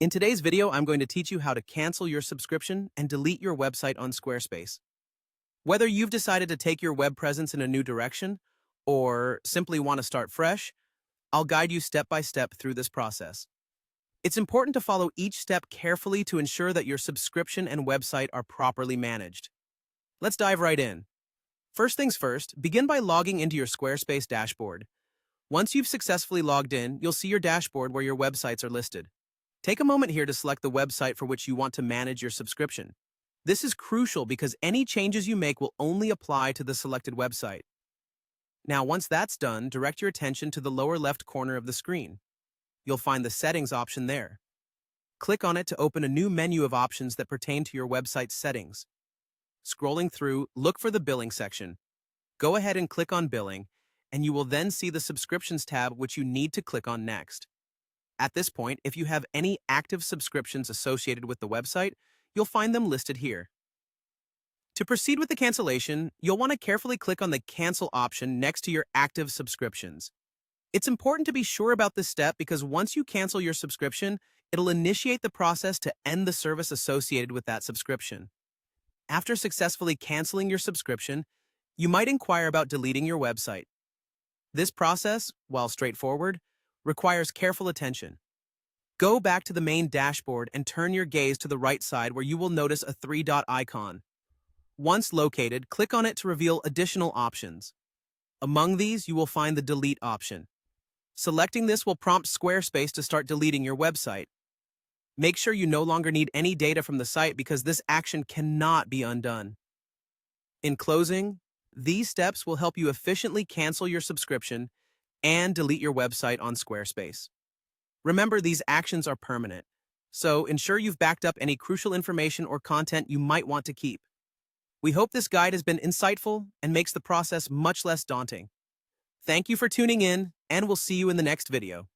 In today's video, I'm going to teach you how to cancel your subscription and delete your website on Squarespace. Whether you've decided to take your web presence in a new direction or simply want to start fresh, I'll guide you step by step through this process. It's important to follow each step carefully to ensure that your subscription and website are properly managed. Let's dive right in. First things first, begin by logging into your Squarespace dashboard. Once you've successfully logged in, you'll see your dashboard where your websites are listed. Take a moment here to select the website for which you want to manage your subscription. This is crucial because any changes you make will only apply to the selected website. Now, once that's done, direct your attention to the lower left corner of the screen. You'll find the Settings option there. Click on it to open a new menu of options that pertain to your website's settings. Scrolling through, look for the Billing section. Go ahead and click on Billing, and you will then see the Subscriptions tab, which you need to click on next. At this point, if you have any active subscriptions associated with the website, you'll find them listed here. To proceed with the cancellation, you'll want to carefully click on the Cancel option next to your active subscriptions. It's important to be sure about this step because once you cancel your subscription, it'll initiate the process to end the service associated with that subscription. After successfully canceling your subscription, you might inquire about deleting your website. This process, while straightforward, requires careful attention. Go back to the main dashboard and turn your gaze to the right side where you will notice a three-dot icon. Once located, click on it to reveal additional options. Among these, you will find the Delete option. Selecting this will prompt Squarespace to start deleting your website. Make sure you no longer need any data from the site because this action cannot be undone. In closing, these steps will help you efficiently cancel your subscription and delete your website on Squarespace. Remember, these actions are permanent, so ensure you've backed up any crucial information or content you might want to keep. We hope this guide has been insightful and makes the process much less daunting. Thank you for tuning in, and we'll see you in the next video.